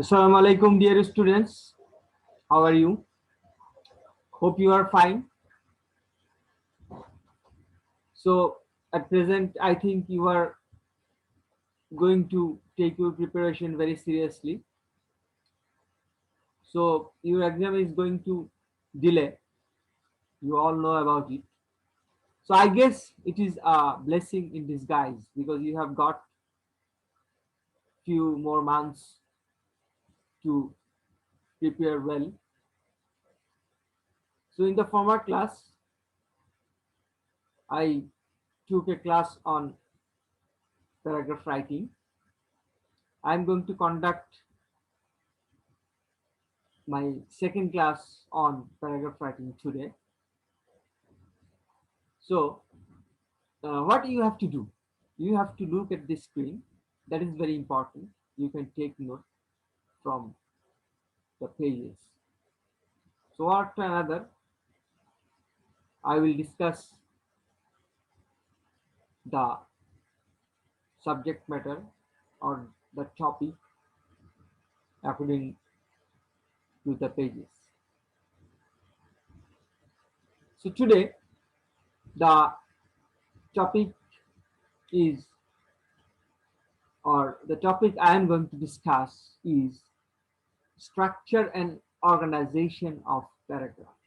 Assalamu alaikum, dear students. How are you? Hope you are fine. So, at present, I think you are going to take your preparation very seriously. So, your exam is going to delay. You all know about it. So, I guess it is a blessing in disguise because you have got few more months to prepare well. So, in the former class, I took a class on paragraph writing. I am going to conduct my second class on paragraph writing today. So, what you have to do? You have to look at this screen. That is very important. You can take note from the pages. So, after another, I will discuss the subject matter or the topic according to the pages. So, today, the topic is, or the topic I am going to discuss is structure and organization of paragraph.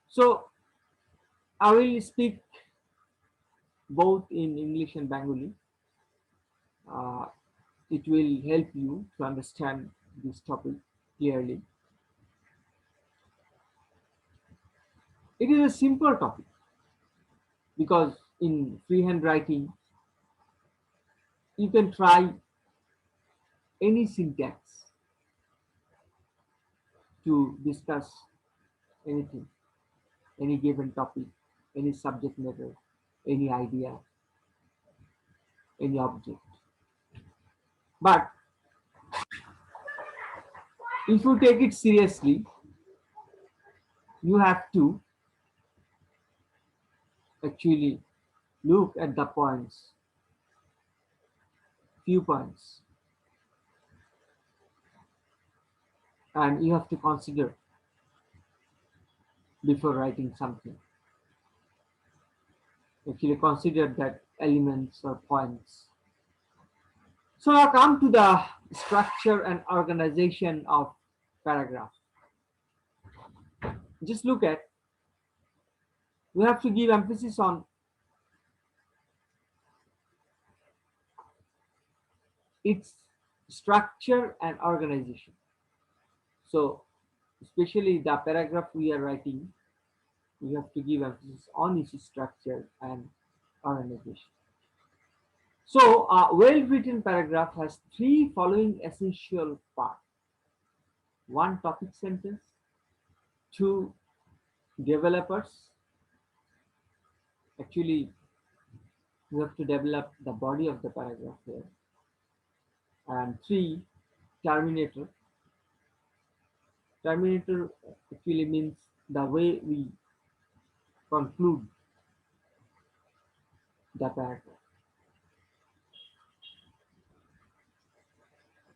So I will speak both in English and Bengali. Uh, it will help you to understand this topic clearly. It is a simple topic because in freehand writing, you can try any syntax to discuss anything, any given topic, any subject matter, any idea, any object. But if you take it seriously, you have to actually look at the points, few points, and you have to consider before writing something. Actually consider that elements or points. So I come to the structure and organization of paragraph. Just look at, we have to give emphasis on its structure and organization. So especially the paragraph we are writing, we have to give emphasis on its structure and organization. So a well-written paragraph has three following essential parts. One, topic sentence. Two, developers. Actually, you have to develop the body of the paragraph here. And three, terminator. Terminator actually means the way we conclude the paragraph.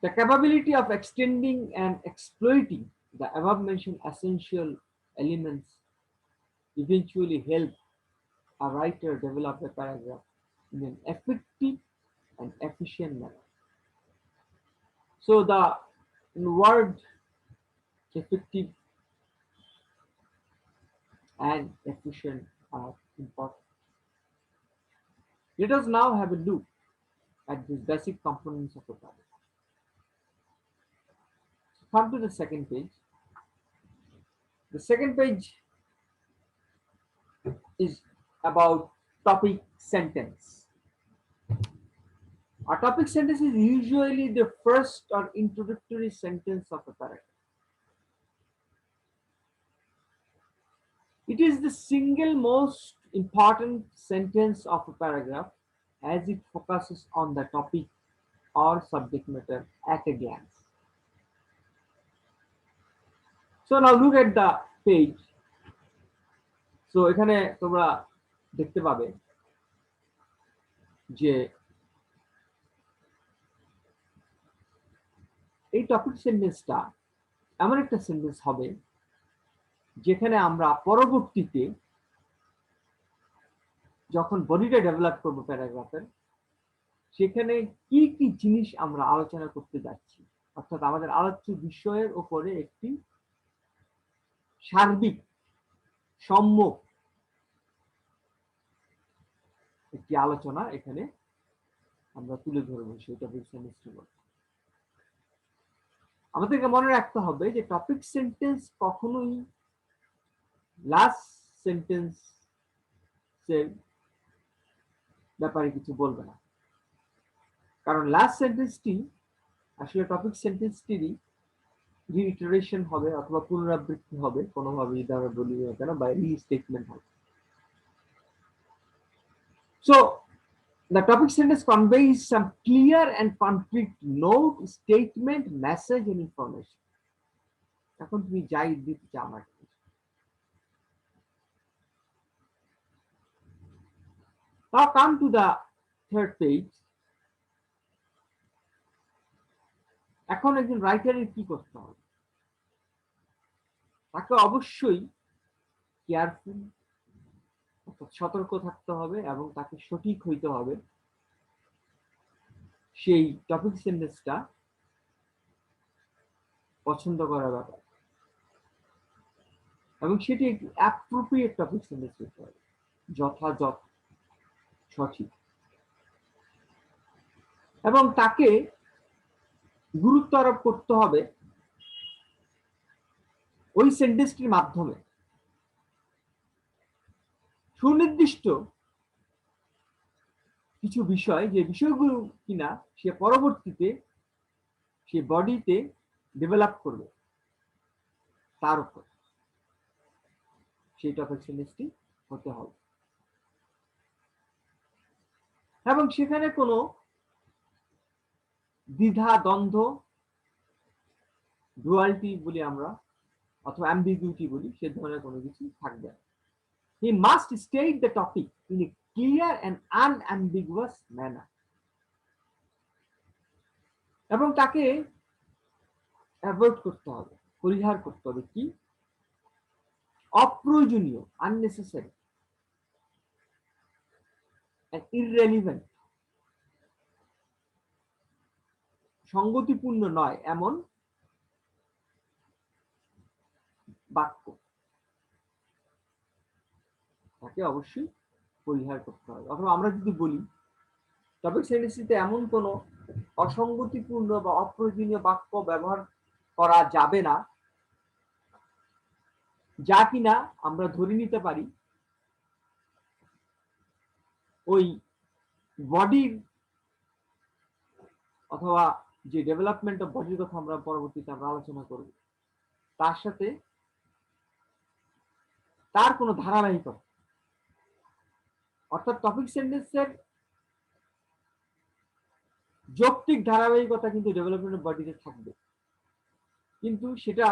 The capability of extending and exploiting the above mentioned essential elements eventually help a writer develop a paragraph in an effective and efficient manner. So the word effective and efficient are important. Let us now have a look at these basic components of a paragraph. Come to the second page. The second page is about topic sentence. A topic sentence is usually the first or introductory sentence of a paragraph. It is the single most important sentence of a paragraph as it focuses on the topic or subject matter at a glance. So now look at the page. So এখানে তোমরা দেখতে পাবে যে এই topic সেন্টেন্সটা এমন একটা sentence হবে যেখানে আমরা পরবর্তীতে যখন বডিটা ডেভেলপ করবো প্যারাগ্রাফের, সেখানে কি কি জিনিস আমরা আলোচনা করতে যাচ্ছি, অর্থাৎ আমাদের আলোচ্য বিষয়ের উপরে একটি সার্বিক সম্যক একটি আলোচনা এখানে আমরা তুলে ধরবো সেই টপিক সেন্টেন্সটি বলতে। আমাদেরকে মনে রাখতে হবে যে টপিক সেন্টেন্স কখনোই লাস্ট সেন্টেন্সের ব্যাপারে কিছু বলবে না, কারণ লাস্ট সেন্টেন্সটি আসলে টপিক সেন্টেন্সটিরই রিইটারেশন হবে অথবা পুনরাবৃত্তি হবে, কোনোভাবে যদি আমরা বলি না কেন, বা রিস্টেটমেন্ট হবে। So the topic sentence conveys some clear and concrete note, statement, message and information. এখন তুমি যাই দিতে চাও আমাকে। Now come to the third page. এখন একজন রাইটারের কি করতে হবে? তাকে অবশ্যই কেয়ারফুল, সতর্ক থাকতে হবে এবং তাকে সঠিক হইতে হবে সেই টপিক সেন্টেন্সটা পছন্দ করার ব্যাপার, এবং সেটি একটি অ্যাপ্রোপ্রিয়েট টপিক সেন্টেন্স হতে হবে, যথাযথ, সঠিক, এবং তাকে গুরুত্ব আরোপ করতে হবে ওই সেন্টেন্সটির মাধ্যমে সুনির্দিষ্ট কিছু বিষয়, যে বিষয়গুলো কিনা সে পরবর্তীতে সে বডিতে ডেভেলপ করবে, তার উপর সেই টপিক সেন্টেন্সটি হতে হবে। এবং সেখানে কোনো দ্বিধা, দ্বন্দ্ব, ডুয়ালিটি বলি আমরা অথবা অ্যাম্বিগুইটি বলি, সে ধরনের কোনো কিছু থাকবে না। He must state the topic in a clear and unambiguous manner. এবং তাকে অ্যাভয়েড করতে হবে, পরিহার করতে হবে কি অপ্রয়োজনীয়, আননেসেসারি and irrelevant, সঙ্গতিপূর্ণ নয় এমন বাক্য তাকে অবশ্যই পরিহার করতে হবে। অথবা আমরা যদি বলি টপিক সেন্টেন্সটিতে এমন কোনো অসঙ্গতিপূর্ণ বা অপ্রয়োজনীয় বাক্য ব্যবহার করা যাবে না যা কিনা আমরা ধরে নিতে পারি ওই বডির অথবা যে ডেভেলপমেন্ট অফ বডির কথা আমরা পরবর্তীতে আমরা আলোচনা করব, তার সাথে তার কোনো ধারাবাহিকতা, অর্থাৎ টপিক সেন্টেন্সের যৌক্তিক ধারাবাহিকতা কিন্তু ডেভেলপমেন্ট অফ বডিতে থাকবে, কিন্তু সেটা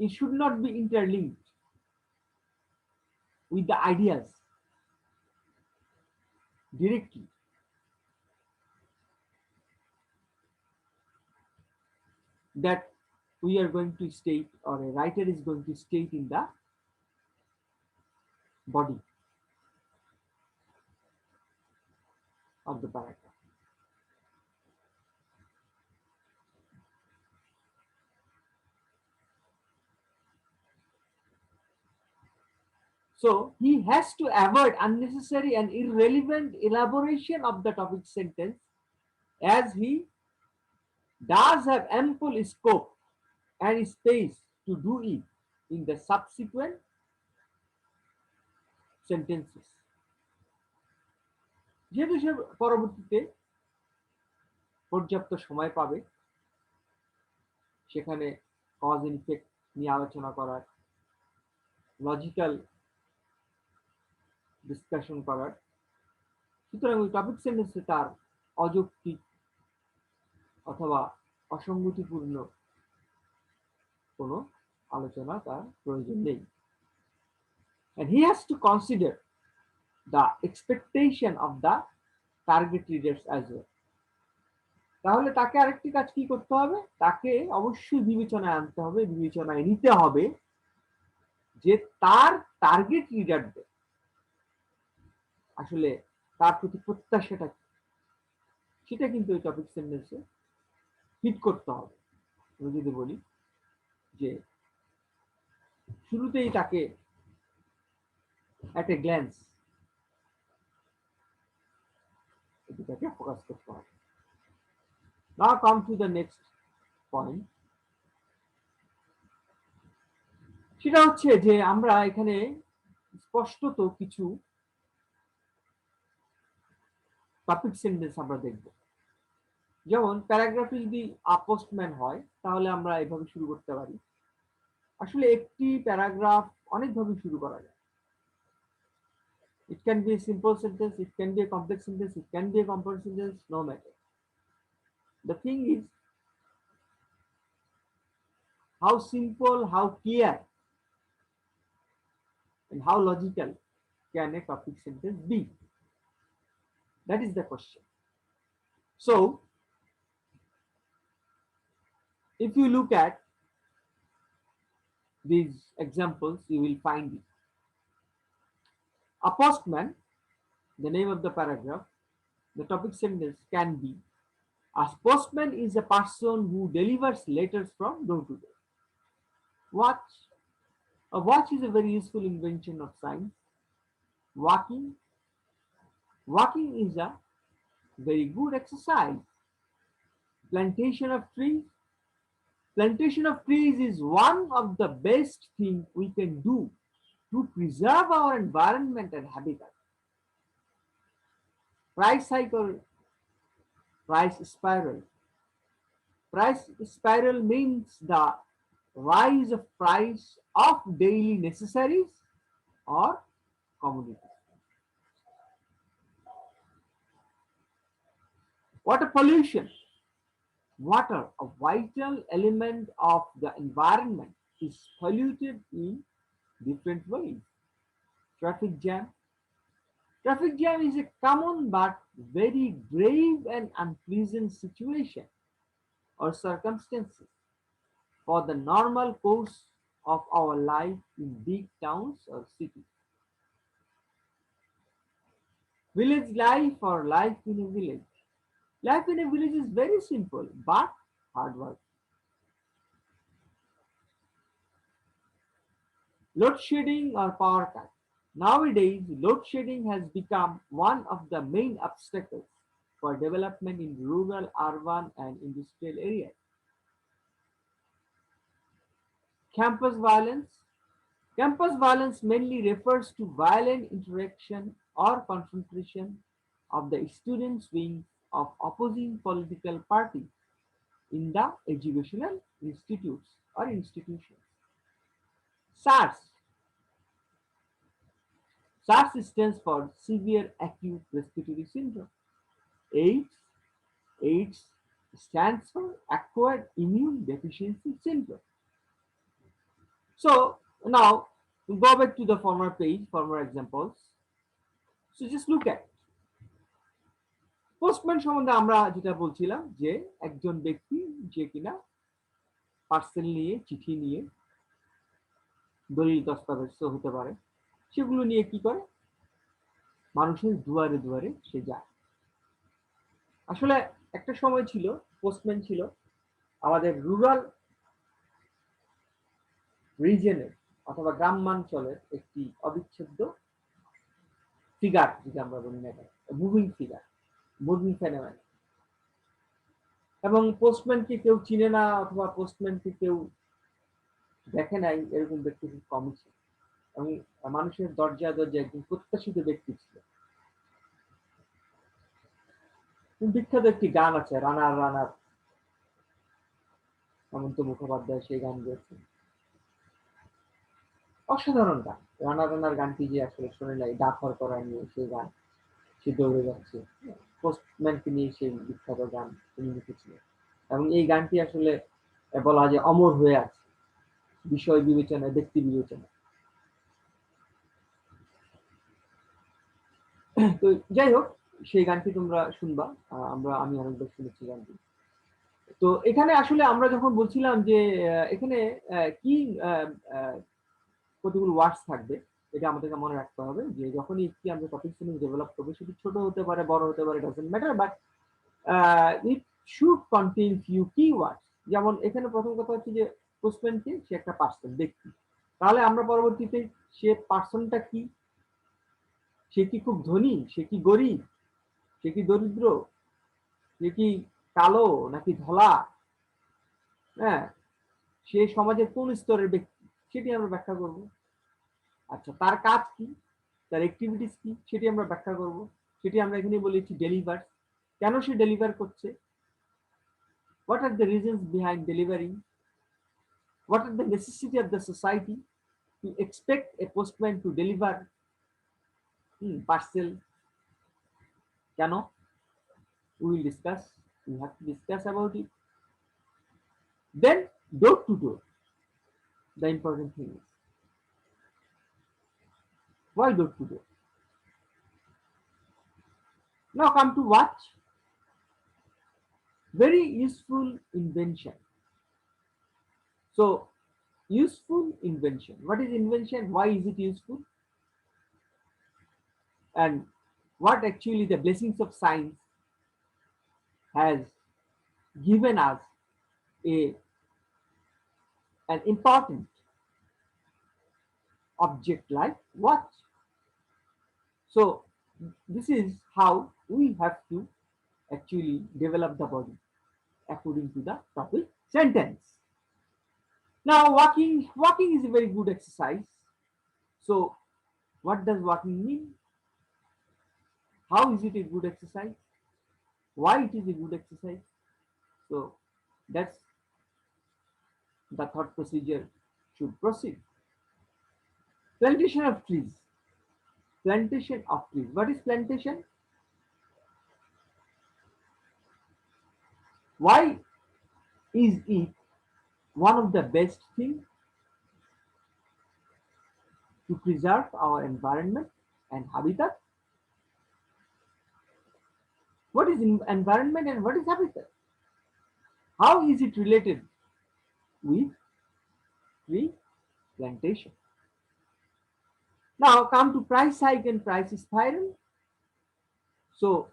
it should not be interlinked with the ideas directly. That we are going to state, or a writer is going to state in the body of the paragraph. So he has to avoid unnecessary and irrelevant elaboration of the topic sentence, as he does have ample scope and space to do it in the subsequent sentences. যেহেতু সে পরবর্তীতে পর্যাপ্ত সময় পাবে সেখানে cause and effect নিয়ে আলোচনা করার, logical discussion করার, সুতরাং ওই টপিক সেন্টেন্সে তার অযৌক্তিক অথবা অসঙ্গতিপূর্ণ কোনো আলোচনা তার প্রয়োজন নেই। And he has to consider the expectation of the target readers as well. তাহলে তাকে আরেকটি কাজ কি করতে হবে, তাকে অবশ্যই বিবেচনায় আনতে হবে, বিবেচনায় নিতে হবে যে তার টার্গেট রিডারদের আসলে তার প্রতি প্রত্যাশাটা কি, সেটা কিন্তু ওই টপিক সেন্টেন্সে হিট করতে হবে। আমি যদি বলি যে শুরুতেই তাকে একটা গ্ল্যান্স এটাকে ফোকাস করতে হবে। Now come to the next point, সেটা হচ্ছে যে আমরা এখানে স্পষ্টত কিছু টপিক সেন্টেন্স আমরা দেখব। যেমন প্যারাগ্রাফে যদি আপোস্টম্যান হয় তাহলে আমরা এভাবে শুরু করতে পারি। আসলে একটি প্যারাগ্রাফ অনেকভাবে শুরু করা যায়। It can be a simple sentence, it can be a complex sentence, it can be a complex sentence, no matter. The thing is how simple, how clear, and how logical can a topic sentence be? That is the question. So, if you look at these examples, you will find it. A postman, the name of the paragraph, the topic sentence can be: a postman is a person who delivers letters from door to door. Watch. A watch is a very useful invention of science. Walking. Walking is a very good exercise. Plantation of trees. Plantation of trees is one of the best things we can do to preserve our environment and habitat. Price cycle, price spiral. Price spiral means the rise of price of daily necessaries or commodities. Water pollution. Water, a vital element of the environment, is polluted in different ways. Traffic jam. Traffic jam is a common but very grave and unpleasant situation or circumstances for the normal course of our life in big towns or cities. Village life or life in a village. Life in a village is very simple but hard work. Load shedding or power cut. Nowadays, load shedding has become one of the main obstacles for development in rural, urban, and industrial areas. Campus violence. Campus violence mainly refers to violent interaction or confrontation of the students' wings of opposing political parties in the educational institutes or institutions. SARS. SARS stands for Severe Acute Respiratory Syndrome. AIDS. AIDS stands for Acquired Immune Deficiency Syndrome. So now we go back to the former page, former examples. So just look at postman সম্বন্ধে আমরা যেটা বলছিলাম যে একজন ব্যক্তি যে কিনা parcel নিয়ে, চিঠি নিয়ে, দলিল দস্তাবেজ হতে পারে, সেগুলো নিয়ে কি করে মানুষের দুয়ারে দুয়ারে সে যায়। আসলে একটা সময় ছিল পোস্টম্যান ছিল আমাদের রুরাল রিজনের অথবা গ্রামাঞ্চলের একটি অবিচ্ছেদ্য ফিগার, যদি আমরা বলি না মুভিং ফিগার, মুভিং ফেনোমেন। এবং পোস্টম্যানকে কেউ চিনে না অথবা পোস্টম্যানকে কেউ দেখে নাই এরকম ব্যক্তি খুব কমই ছিল। এবং মানুষের দরজা দরজা একজন প্রত্যাশিত ব্যক্তি ছিল। বিখ্যাত একটি গান আছে, রানার রানার, হেমন্ত মুখোপাধ্যায় সেই গান গেয়েছেন। অসাধারণ গান। রানার রানার গানটি যে আসলে শোনে নাই, ডাকর করা নিয়ে সেই গান, সে দৌড়ে যাচ্ছে, পোস্টম্যানকে নিয়ে সেই বিখ্যাত গান তিনি লিখেছিলেন। এবং এই গানটি আসলে বলা যায় অমর হয়ে আছে বিষয় বিবেচনায়, ব্যক্তি বিবেচনায়। তো যাই হোক, সেই গানটি তোমরা শুনবা। আমি অনেকবার শুনেছি গানটি। তো এখানে আসলে আমরা যখন বলছিলাম যে এখানে কি আহ, আহ, কতগুলো ওয়ার্ডস থাকবে, এটা আমাদেরকে মনে রাখতে হবে যে যখনই একটি আমরা টপিক নিয়ে ডেভেলপ করবো, সেটি ছোট হতে পারে, বড় হতে পারে, doesn't matter, but it should contain few keywords. যেমন এখানে প্রথম কথা হচ্ছে যে পোস্টম্যানকে সে একটা পার্সন, ব্যক্তি, তাহলে আমরা পরবর্তীতে সে পার্সনটা কি, সে কি খুব ধনী, সে কি গরিব, সে কি দরিদ্র, সে কি কালো নাকি ধলা, হ্যাঁ, সে সমাজের কোন স্তরের ব্যক্তি, সেটি আমরা ব্যাখ্যা করব। আচ্ছা, তার কাজ কি, তার অ্যাক্টিভিটিস কি, সেটি আমরা ব্যাখ্যা করব। সেটি আমরা এখানে বলেছি ডেলিভার, কেন সে ডেলিভার করছে, what are the reasons behind delivering, what are the necessity of the society to expect a postman to deliver parcel, কেন, we will discuss, we have to discuss about it. Then door to door, the important thing is why door to door. Now come to watch, very useful invention. So useful invention, what is invention, why is it useful, and what actually the blessings of science has given us a an important object like watch. So this is how we have to actually develop the body according to the topic sentence. Now walking is a very good exercise. So what does walking mean? How is it a good exercise? Why it is a good exercise? So that's the thought procedure should proceed. Plantation of trees. Plantation of trees. What is plantation? Why is it one of the best things to preserve our environment and habitat? What is environment and what is habitat? How is it related with tree plantation? Now come to price hike and price spiral. So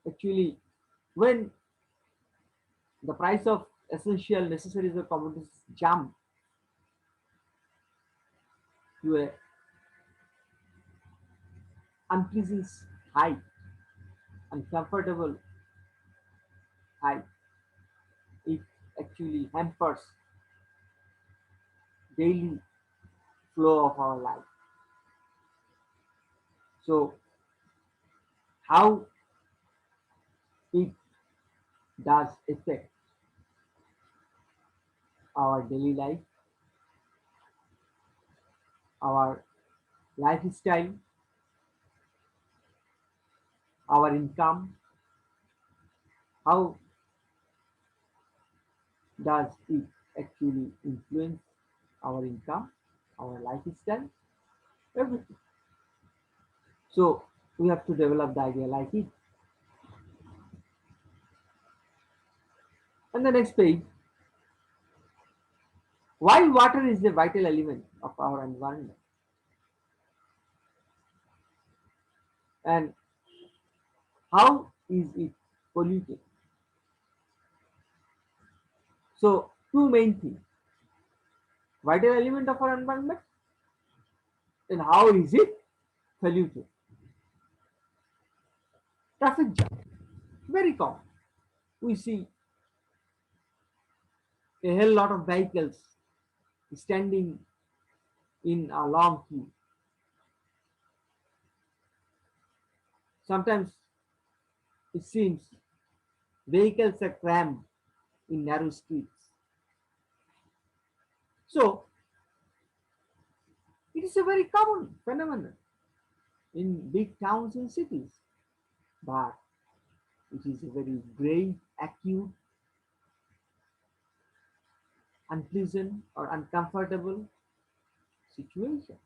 actually, when the price of essential necessaries or commodities jump to a unpleasant high, uncomfortable high, it actually hampers daily flow of our life. So how it does affect our daily life, our lifestyle, our income, how does it actually influence our income, our lifestyle, everything. So we have to develop the idea like it. And the next page, why water is a vital element of our environment and how is it polluted. So two main things, vital element of our environment and how is it polluted. Traffic jam, very common. We see a hell lot of vehicles standing in a long queue. Sometimes it seems vehicles are crammed in narrow streets. So it is a very common phenomenon in big towns and cities, but it is a very grave, acute, unpleasant, or uncomfortable situation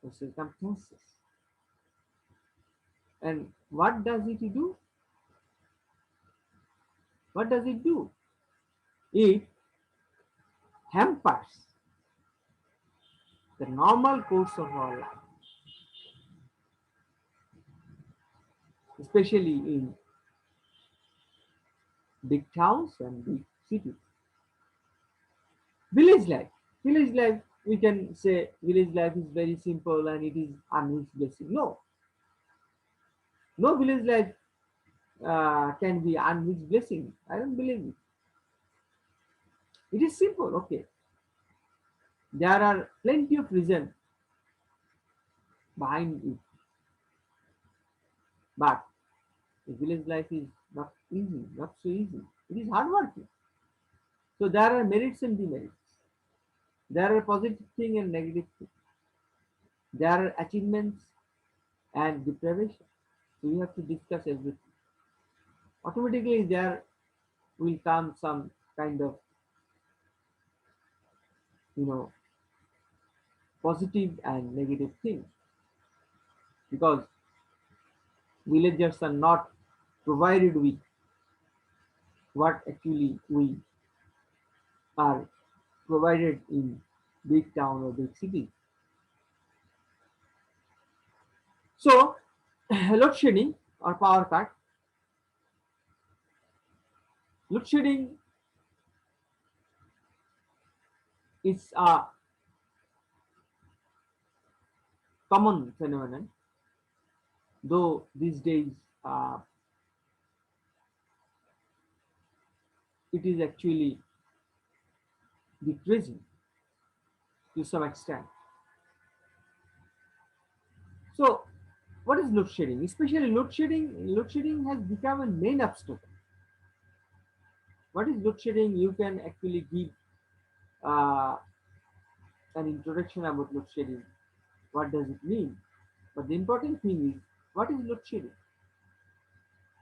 or circumstances. And what does it do? What does it do? It hampers the normal course of our life, especially in big towns and big cities. Village life. Village life, we can say village life is very simple and it is unmixed blessing. No, no village life can be unmixed blessing. I don't believe it. It is simple, okay. There are plenty of reasons behind it, but the village life is not easy, not so easy. It is hard working. So there are merits and demerits. There are positive thing and negative thing. There are achievements and deprivation. So we have to discuss everything. Automatically there will come some kind of, you know, positive and negative thing, because villagers are not provided with what actually we are provided in big town or big city. So load shedding or power cut. Load shedding is a common phenomenon, though these days it is actually decreasing to some extent. So what is load shedding? Especially load shedding has become a main obstacle. What is load shedding? You can actually give uh, an introduction about load shedding. What does it mean? But the important thing is, what is load shedding?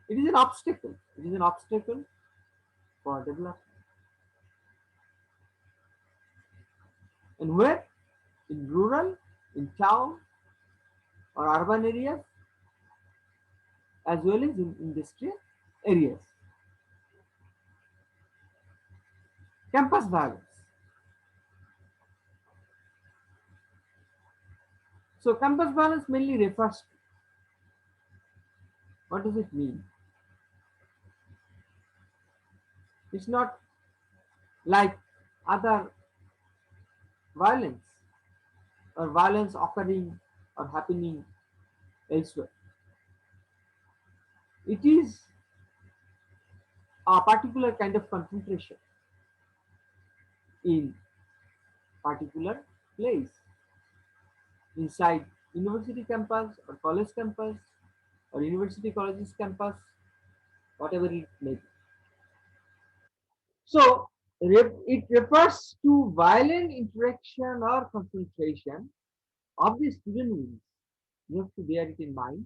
It is an obstacle. It is an obstacle for development. And where? In rural, in town, or urban areas, as well as in industrial areas. Campus violence. So campus violence mainly refers to, what does it mean? It's not like other violence or violence occurring or happening elsewhere. It is a particular kind of concentration in particular place inside university campus or college campus or university colleges campus, whatever it may be. So it refers to violent interaction or concentration of the student wings. You have to bear it in mind.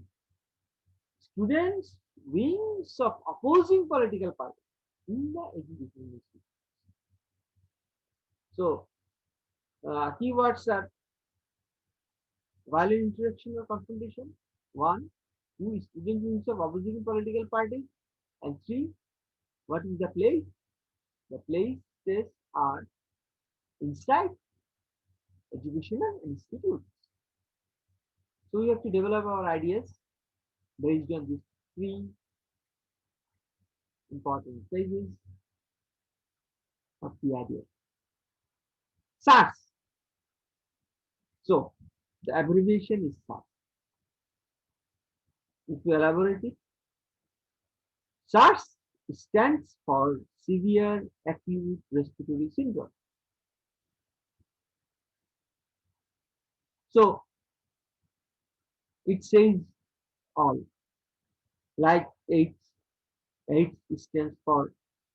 Students wings of opposing political parties in the education institution. So keywords are violent interaction or confrontation. One, two, student wings of opposing political parties, and three, what is the place? The places are inside educational institutes. So we have to develop our ideas based on these three important phases of the idea. SARS. So the abbreviation is SARS. If you elaborate it, SARS stands for Severe Acute Respiratory Syndrome. So it says all, like AIDS stands for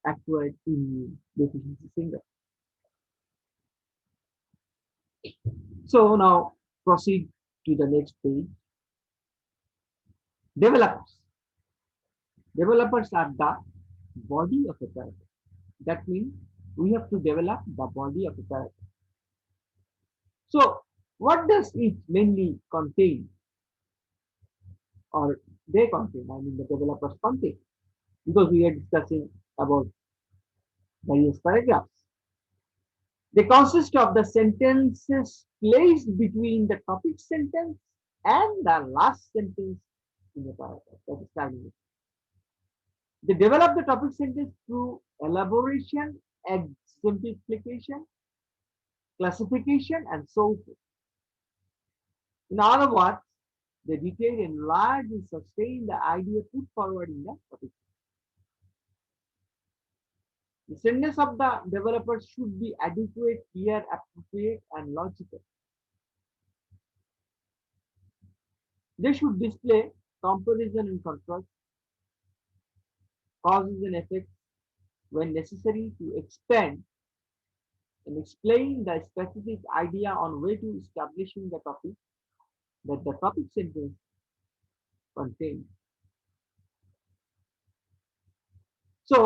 Acquired Immune Deficiency Syndrome. So now proceed to the next page. Developers. Developers are the body of a character. That means we have to develop the body of a character. So what does it mainly contain, or their content, I mean the developer's content, because we are discussing about various paragraphs. They consist of the sentences placed between the topic sentence and the last sentence in the paragraph. That is starting. They develop the topic sentence through elaboration, exemplification, classification, and so forth. In other words, they detail, enlarge, and sustain the idea put forward in the topic. The sentence of the developer should be adequate, clear, appropriate, and logical. They should display comparison and contrast, causes and effects when necessary to expand and explain the specific idea on way to establishing the topic that the topic sentence contains. So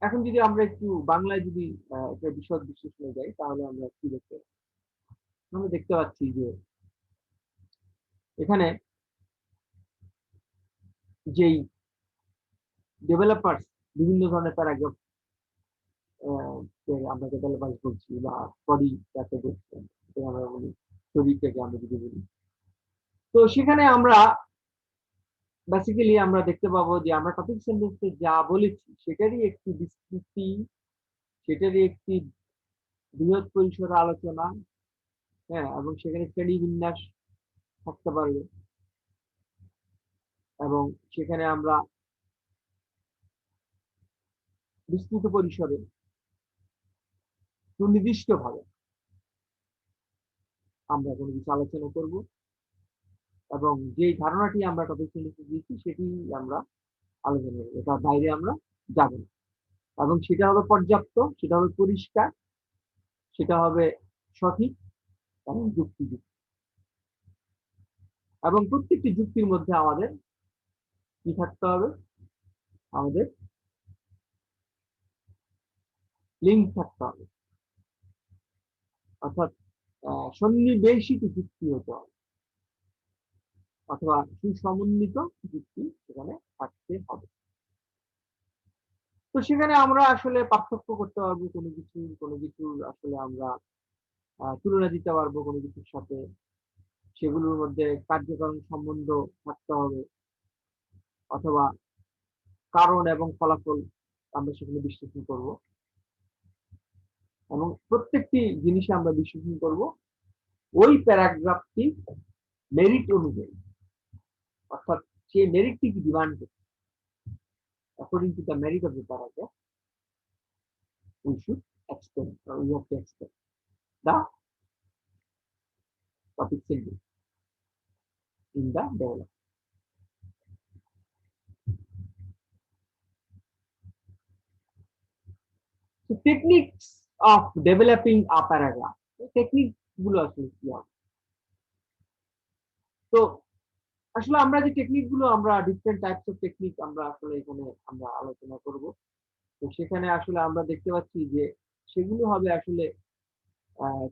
এখন যদি আমরা একটু বাংলায় যদি একটা বিশদ বিশ্লেষণে যাই তাহলে আমরা কি দেখতে আমরা দেখতে পাচ্ছি যে এখানে যেই ডেভেলপার্স বিভিন্ন ধরনের প্যারাগ্রাফ আমরা ডেভেলপার্স বলছি বা বডি যাকে বলছেন আমরা বলি শরীরটাকে আমরা যদি বলি, তো সেখানে আমরা বেসিক্যালি আমরা দেখতে পাবো যে আমরা টপিক সেন্টেন্সে যা বলেছি সেটারই একটি বিস্তৃতি, সেটারই একটি বৃহৎ পরিসরে আলোচনা, হ্যাঁ, এবং সেখানে শ্রেণী বিন্যাস থাকতে পারবে এবং সেখানে আমরা বিস্তৃত পরিসরে সুনির্দিষ্ট ভাবে আমরা কোনো কিছু আলোচনা করব এবং যেই ধারণাটি আমরা টপিক সেন্টেন্সে দিয়েছি সেটি আমরা আলোচনা করবো, তার বাইরে আমরা যাব না এবং সেটা হবে পর্যাপ্ত, সেটা হবে পরিষ্কার, সেটা হবে সঠিক এবং যুক্তিযুক্ত এবং প্রত্যেকটি যুক্তির মধ্যে আমাদের কি থাকতে হবে, আমাদের লিঙ্ক থাকতে হবে, অর্থাৎ সন্নিবেশিত যুক্তি হতে হবে অথবা সুসমন্বিত যুক্তি সেখানে থাকতে হবে। তো সেখানে আমরা আসলে পার্থক্য করতে পারবো কোনো কিছুর আসলে আমরা তুলনা দিতে পারবো কোনো কিছুর সাথে, সেগুলোর মধ্যে কার্যকারণ সম্বন্ধ থাকতে হবে অথবা কারণ এবং ফলাফল আমরা সেখানে বিশ্লেষণ করব এবং প্রত্যেকটি জিনিসে আমরা বিশ্লেষণ করব ওই প্যারাগ্রাফটি মেরিট অনুযায়ী, অর্থাৎ সে মেরিটটি কি ডিমান্ড করছে, according to the merit of the paragraph we should explain or we have to explain the topic sentence in the development. So techniques of developing a paragraph, technique গুলো আসলে কি হবে, তো আসলে আমরা যে টেকনিক গুলো আমরা ডিফারেন্ট টাইপস অফ টেকনিক আমরা আসলে এখানে আমরা আলোচনা করব। তো সেখানে আসলে আমরা দেখতে পাচ্ছি যে সেগুলো হবে আসলে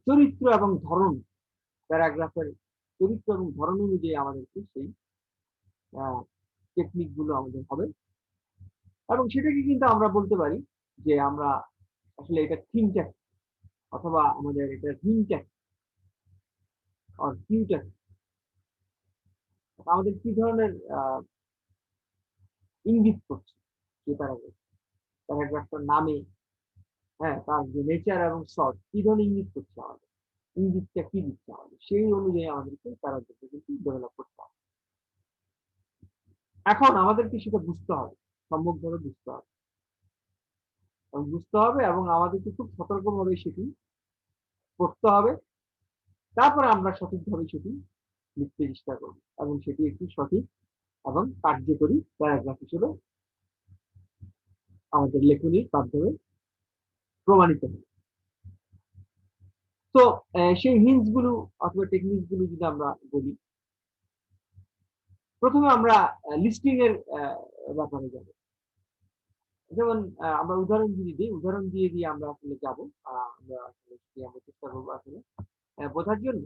চরিত্র এবং ধরন, প্যারাগ্রাফের চরিত্র এবং ধরন অনুযায়ী আমাদেরকে সেই টেকনিক গুলো আমাদের হবে এবং সেটাকে কিন্তু আমরা বলতে পারি যে আমরা আসলে এটা থিম ট্যাগ অথবা আমাদের এটা হিম ট্যাগ আর কিউ ট্যাগ, আমাদের কি ধরনের ইঙ্গিত করছে সেই প্যারাগ্রাফটার নামে, হ্যাঁ, তার যে নেচার এবং শর্ট কি ধরনের ইঙ্গিত করছে আমাদের, ইঙ্গিতটা কি দিচ্ছে আমাদের, সেই অনুযায়ী আমাদেরকে প্যারাগ্রাফটা কিন্তু ডেভেলপ করতে হবে। এখন আমাদেরকে সেটা বুঝতে হবে, সম্যকভাবে বুঝতে হবে এবং আমাদেরকে খুব সতর্কভাবে সেটি পড়তে হবে, তারপরে আমরা সঠিকভাবে সেটি লিখতে চেষ্টা করব এবং সেটি একটি সঠিক এবং কার্যকরী প্যারাগ্রাফ হিসেবে আমাদের লেখনীর মাধ্যমে প্রমাণিত হবে। তো সেই হিন্টস গুলো অথবা টেকনিক গুলো যদি আমরা বলি, প্রথমে আমরা লিস্টিং এর ব্যাপারে যাব। যেমন আমরা উদাহরণ যদি দিই, উদাহরণ দিয়ে আমরা আসলে যাব, আমরা আসলে আমরা চেষ্টা করবো আসলে বোঝার জন্য।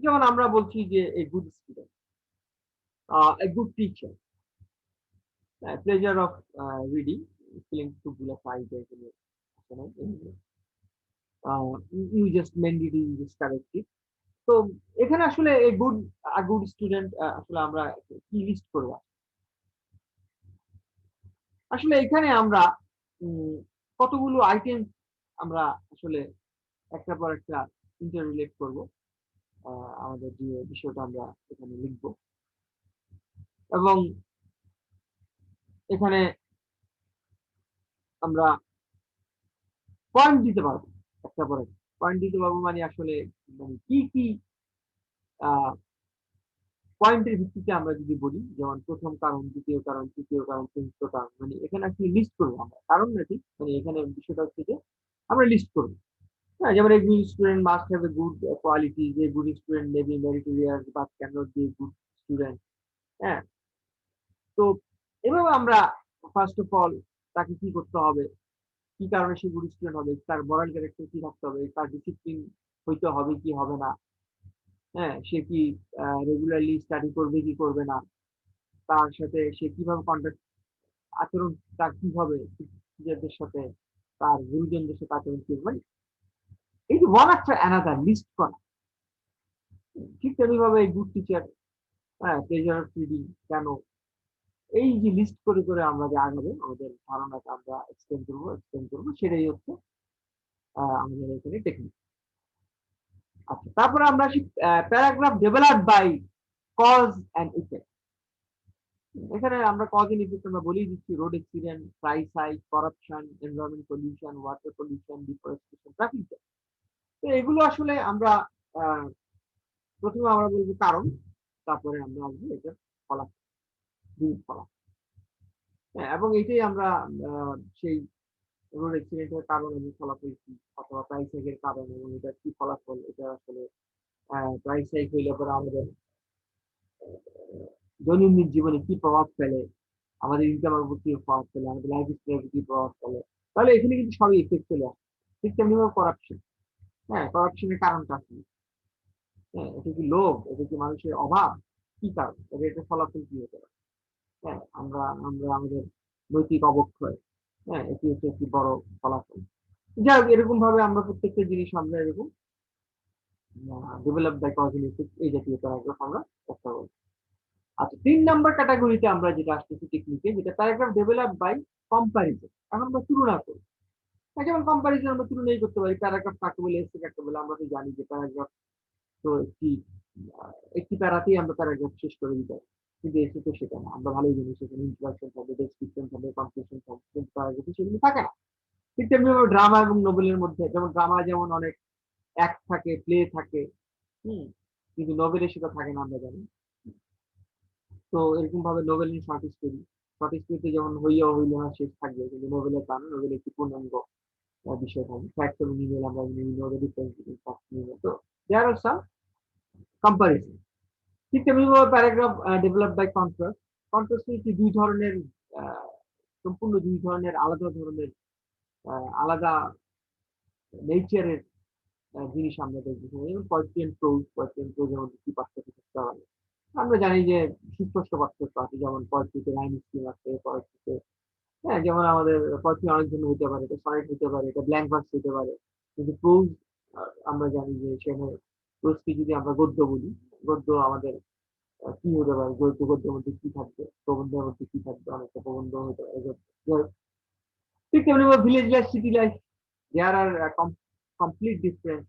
যেমন আমরা বলছি যে a good student, A good teacher, pleasure of reading, feeling to full of ideas in it. You just mend it, you just correct it. তো এখানে আসলে a good student আসলে আমরা কি লিস্ট করব? আসলে এখানে আমরা কতগুলো আইটেম আমরা আসলে একটার পর একটা ইন্টাররিলেট করব। আমাদের যে বিষয়টা আমরা এখানে লিখব এবং এখানে আমরা পয়েন্ট দিতে পারবো। একটা পর একটা। পয়েন্ট দিতে পারবো মানে আসলে মানে কি আ পয়েন্টের ভিত্তিতে আমরা যদি বলি, যেমন ১ম কারণ, ২য় কারণ, ৩য় কারণ, ৪র্থ কারণ মানে এখানে আসলে লিস্ট করব আমরা। কারণ না ঠিক, মানে এখানে বিষয়টা হচ্ছে যে আমরা লিস্ট করব। হ্যাঁ, যেমন a good student must have a good qualities, a good student may be meritorious but cannot be a good student. হ্যাঁ? তো এভাবে আমরা ফার্স্ট অফ অল তাকে কি করতে হবে, কি কারণে সে গুড স্টুডেন্ট হবে, তার moral ক্যারেক্টার কি থাকতে হবে, তার ডিসিপ্লিন হইতে হবে কি হবে না, হ্যাঁ? সে কি রেগুলারলি স্টাডি করবে কি করবে না, তার সাথে সে কিভাবে কনডাক্ট আচরণ তার কি হবে টিচারদের সাথে, তার গুরুজনদের সাথে আচরণ কি হবে। মানে এই যে one after another লিস্ট করা। ঠিক তেমনিভাবে গুড টিচার, হ্যাঁ, প্লেজার অফ রিডিং কেন? এই যে লিস্ট করে আমরা যে আগাবো, আমাদের ধারণাটা আমরা এক্সটেন্ড করবো সেটাই হচ্ছে আমাদের এখানে টেকনিক। আচ্ছা, তারপরে আমরা আসি paragraph developed by cause and effect. এখানে আমরা কজ এন্ড ইফেক্ট আমরা বলেই দিচ্ছি, road accident, price hike, corruption, environment pollution, water pollution, deforestation, traffic jam. তো এগুলো আসলে আমরা আহ, প্রথমে আমরা বলবো কারণ, তারপরে আমরা আসবো এটা ফলাফল, দুই ফলাফল। হ্যাঁ, এবং এটাই আমরা সেই রোড অ্যাক্সিডেন্টের কারণ এবং ফলাফল কি, অথবা প্রাইস হাইকের কারণ এবং এটা কি ফলাফল, এটা আসলে প্রাইস হাইক হইলে পরে আমাদের দৈনন্দিন জীবনে কি প্রভাব ফেলে, আমাদের ইনকামের উপর কি প্রভাব ফেলে, আমাদের লাইফ স্টাইলের উপর কি প্রভাব ফেলে, তাহলে এখানে কিন্তু সবই ইফেক্ট চলে আসে। ঠিক তেমনিভাবে করাপশন, হ্যাঁ, করাপশনের কারণটা কি? হ্যাঁ, এটা কি লোভ, এটা কি মানুষের অভাব, কি কারণ, এটা ফলাফল কি হতে পারে? হ্যাঁ, আমরা আমরা আমাদের নৈতিক অবক্ষয়, হ্যাঁ, এটি হচ্ছে একটি বড় ফলাফল। যাই হোক, এরকম ভাবে আমরা প্রত্যেকটা জিনিস আমরা এরকম develop by cause and effect এই জাতীয় প্যারাগ্রাফ আমরা করতে পারবো। আচ্ছা, ৩ নাম্বার ক্যাটাগরিতে আমরা যেটা আসতেছি টেকনিকে, যেটা প্যারাগ্রাফ ডেভেলপ বাই কম্পারিজন। এখন আমরা তুলনা করি। যেমন কম্পারিজন আমরা তুলনাই করতে পারি। প্যারাগ্রাফ কাকে বলে, এসে কাকে বলে। আমরা তো জানি যে প্যারাগ্রাফ তো একটি প্যারাতেই আমরা প্যারাগ্রাফ শেষ করে দিতে পারি। কিন্তু এসে তো সেটা না। আমরা ভালোই জানি সেখানে ইন্ট্রোডাকশন থাকবে, ডেসক্রিপশন থাকবে, কনক্লুশন থাকবে। কিন্তু প্যারাগ্রাফে সেগুলো থাকে না। ঠিক তেমনিভাবে ড্রামা এবং নোবেলের মধ্যে, যেমন ড্রামা যেমন অনেক অ্যাক্ট থাকে, প্লে থাকে, হুম? কিন্তু নোবেলে সেটা থাকে না আমরা জানি। তো এরকম ভাবে নোবেল নিয়ে শর্ট স্টোরি, শর্ট স্টোরিতে যেমন হইয়া হইল না শেষ থাকবে, কিন্তু নোবেলের কারণে নোবেল একটি পূর্ণাঙ্গ বিষয় থাকে। ফ্যাক্ট এবং ইমেল আমরা know the difference between fact and email। তো দেয়ার আর সাম কম্পারিজন। ঠিক তেমনিভাবে paragraph develop by contrast. Contrast হচ্ছে দুই ধরনের আহ, সম্পূর্ণ দুই ধরনের আলাদা ধরনের আলাদা নেচারের জিনিস আমরা দেখবো। যেমন poetry and prose, poetry and প্রোজের মধ্যে কি পার্থক্য থাকতে পারে। আমরা জানি যে সুস্পষ্ট পার্থক্য আছে, যেমন পোয়েট্রিতে রাইম স্কিম আছে, পোয়েট্রিতে, হ্যাঁ, যেমন আমাদের পোয়েট্রি অনেক ধরনের হতে পারে, এটা সনেট হতে পারে, এটা ব্ল্যাঙ্ক ভার্স হতে পারে। কিন্তু প্রোজ আমরা জানি যে সেখানে প্রোজকে যদি আমরা গদ্য বলি, গদ্য আমাদের কি হতে পারে, গদ্যের মধ্যে কি থাকবে, প্রবন্ধের মধ্যে কি থাকবে, অনেকটা প্রবন্ধ হতে পারে। ঠিক তেমনি ভিলেজ লাইফ, সিটি লাইফ, দেয়ার আর কমপ্লিট ডিফারেন্স।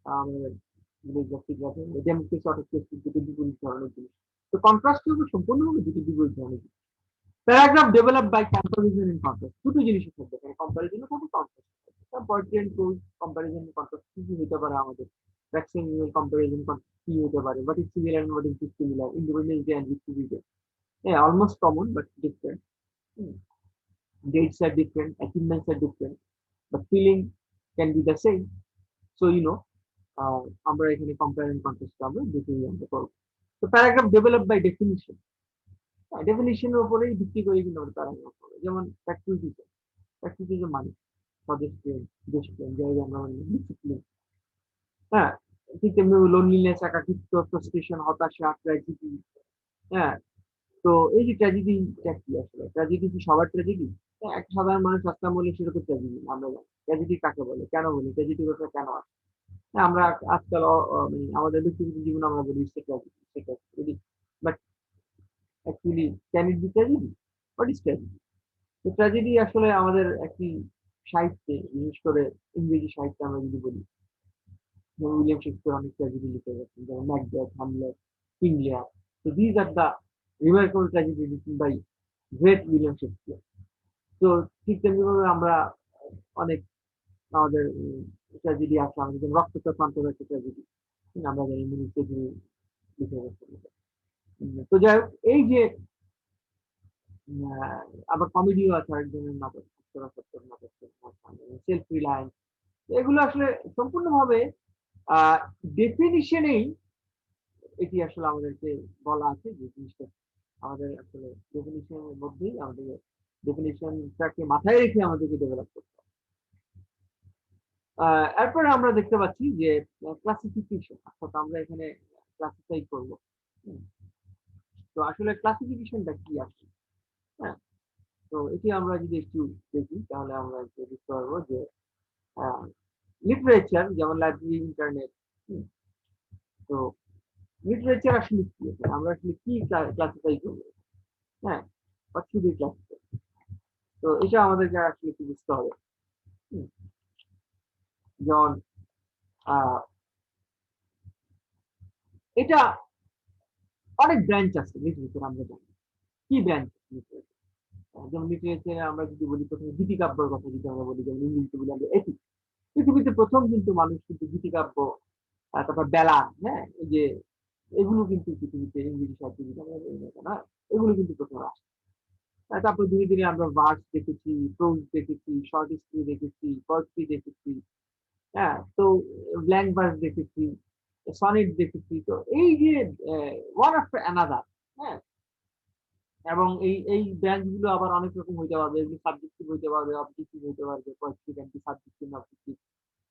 আমাদের village life, city life, democracy, autocracy দুটো বিপরীত ধরনের জিনিস। তো কন্ট্রাস্ট হচ্ছে সম্পূর্ণভাবে দুটো বিপরীত ধরনের জিনিস। Paragraph develop by comparison and contrast, দুটো জিনিসই থাকবে, এখানে কম্পারিজনও থাকবে, কন্ট্রাস্ট থাকবে। Poetry and prose, comparison contrast কি কি হতে পারে আমাদের, ভ্যাকসিন কম্পারিজন কি হতে পারে, what is similar and what is dissimilar, Independence Day and Wikipedia, হ্যাঁ, almost common but different, dates are different, achievements are different, but feeling can be the same. So আমরা এখানে কম্পেয়ার এন্ড কন্ট্রাস্ট আমরা দুটোই আমরা করবো। তো paragraph develop by definition, ডেফিনিশনের উপরেই ভিত্তি করে কিন্তু আমরা প্যারাগ্রাফ করবো। যেমন প্র্যাকটিসিজম, প্র্যাকটিসিজম মানে স্বদেশ প্রেম, দেশ প্রেম, জায়গা আমরা মানে ডিসিপ্লিন, হ্যাঁ, ঠিক তেমনি লোনলিনেস, একাকিত্ব, ফ্রাস্ট্রেশন, হতাশা, ট্র্যাজেডি। হ্যাঁ, তো এই যে ট্র্যাজেডিটা কি আসলে? ট্র্যাজেডি কি সবার ট্র্যাজেডি? একটা সাধারণ মানুষ রাস্তায় মরলে সেটা তো ট্র্যাজেডি না, আমরা জানি। ট্র্যাজেডি কাকে বলে? কেন বলি? ট্র্যাজেডি কথা কেন আসে? হ্যাঁ, আমরা আজকাল মানে আমাদের ব্যক্তিগত জীবনে আমরা বলি ইটস এ ট্র্যাজেডি, সেটা tragedy. But actually can it be tragedy? What is tragedy? তো ট্র্যাজেডি আসলে আমাদের একটি সাহিত্যে, বিশেষ করে ইংরেজি সাহিত্যে আমরা যদি বলি, উইলিয়াম শেক্সপিয়ার অনেক ট্র্যাজেডি লিখে গেছেন, যেমন ম্যাকবেথ, হ্যামলেট, কিং লিয়ার। So these are the remarkable tragedy written by great William Shakespeare. তো ঠিক তেমনিভাবে আমরা অনেক আমাদের ট্র্যাজেডি আছে, আমাদের যেমন রক্তচোষা পান্থের একটা ট্র্যাজেডি, আমরা জানি মিনিসে তিনি লিখে গেছেন। তো যাই হোক, এই যে আহ, আবার কমেডিও আছে আরেকজনের নাটক, সত্তর নাটক, সেলফ রিলায়েন্স। এগুলো আসলে সম্পূর্ণভাবে ডেফিনিশনেই এটি আসলে আমাদেরকে বলা আছে যে জিনিসটা আমাদের আসলে ডেফিনিশনের মধ্যেই আমাদের ডেফিনিশনটাকে মাথায় রেখে আমাদেরকে ডেভেলপ করতে হবে। এরপরে আমরা দেখতে পাচ্ছি যে ক্লাসিফিকেশন, অর্থাৎ আমরা এখানে ক্লাসিফাই করবো। হুম, তো আসলে ক্লাসিফিকেশনটা কি আসলে? হ্যাঁ, তো এটি আমরা যদি একটু দেখি তাহলে আমরা একটু বুঝতে পারবো যে লিটারেচার যেমন লাইব্রেরি, ইন্টারনেট। তো লিটারেচার আসলে কি? আমরা আসলে কি ক্লাসিফাই করবো? হ্যাঁ, বা শুধু ক্লাসিফাই, তো এটা আমাদেরকে আসলে একটু বুঝতে হবে। হুম, যেমন আহ, এটা অনেক ব্রাঞ্চ আছে লিটারেচার, আমরা জানি কি ব্রাঞ্চ লিটারেচার। যেমন লিটারেচারে আমরা যদি বলি প্রথমে গীতিকাব্যের কথা যদি আমরা বলি, যেমন ইংরেজিতে বলি আমরা এপিক। পৃথিবীতে প্রথম কিন্তু মানুষ কিন্তু গীতিকাব্য, তারপর বেলা, হ্যাঁ, এই যে এগুলো কিন্তু পৃথিবীতে ইংরেজি সাহিত্যে যদি আমরা বলি না কেন, হ্যাঁ, এগুলো কিন্তু প্রথম আসে। তারপর ধীরে ধীরে আমরা ভার্স দেখেছি, প্রোজ দেখেছি, শর্ট স্টোরি দেখেছি, পোয়েট্রি দেখেছি। হ্যাঁ, তো ব্ল্যাঙ্ক ভার্স দেখেছি, সনেট দেখেছি। তো এই যে ওয়ান আফটার অ্যানাদার, হ্যাঁ, এবং এই ব্রাঞ্চ গুলো আবার অনেক রকম হইতে পারবে, এগুলো সাবজেক্টিভ হইতে পারবে, অবজেক্টিভ হইতে পারবে, poetry can be subjective, objective.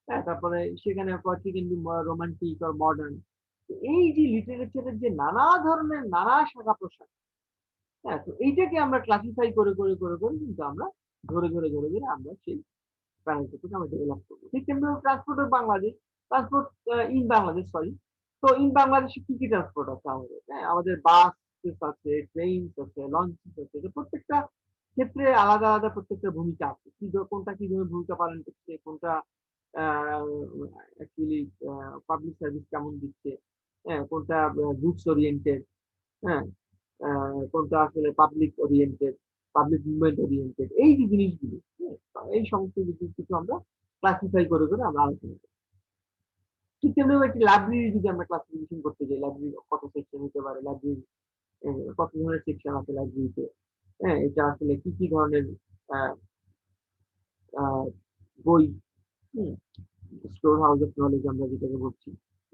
হ্যাঁ, তারপরে সেখানে poetry can be romantic or modern. এই যে লিটারেচারের যে নানা ধরনের নানা শাখা প্রশাখা, হ্যাঁ, তো এইটাকে আমরা ক্লাসিফাই করে করে করে করে কিন্তু আমরা ধরে ধরে ধরে ধরে আমরা সেই প্যানেলটাকে আমরা ডেভেলপ করবো। ঠিক তেমনি transport of Bangladesh, transport in Bangladesh, sorry. তো ইন বাংলাদেশে কি কি ট্রান্সপোর্ট আছে আমাদের? হ্যাঁ, আমাদের বাস আছে, ট্রেন আছে, লঞ্চ আছে। তো প্রত্যেকটা ক্ষেত্রে আলাদা আলাদা প্রত্যেকটা ভূমিকা আছে, কি কোনটা কি ধরনের ভূমিকা পালন করছে, কোনটা অ্যাকচুয়ালি পাবলিক সার্ভিস কেমন দিচ্ছে, হ্যাঁ, কোনটা গুডস ওরিয়েন্টেড, হ্যাঁ, কোনটা আসলে public oriented, public movement oriented. এই যে জিনিসগুলো, হ্যাঁ, এই সমস্ত কিছু আমরা ক্লাসিফাই করে করে আমরা আলোচনা করি। ঠিক তেমনি একটি লাইব্রেরি যদি আমরা ক্লাসিফিকেশন করতে যাই, লাইব্রেরি কত সেকশন হতে পারে, লাইব্রেরি কত ধরনের সেকশন আছে লাইব্রেরিতে, হ্যাঁ, এটা আসলে কি কি ধরনের আহ, আহ, বই, স্টোর হাউস অফ নলেজ আমরা যেটাকে বলছি,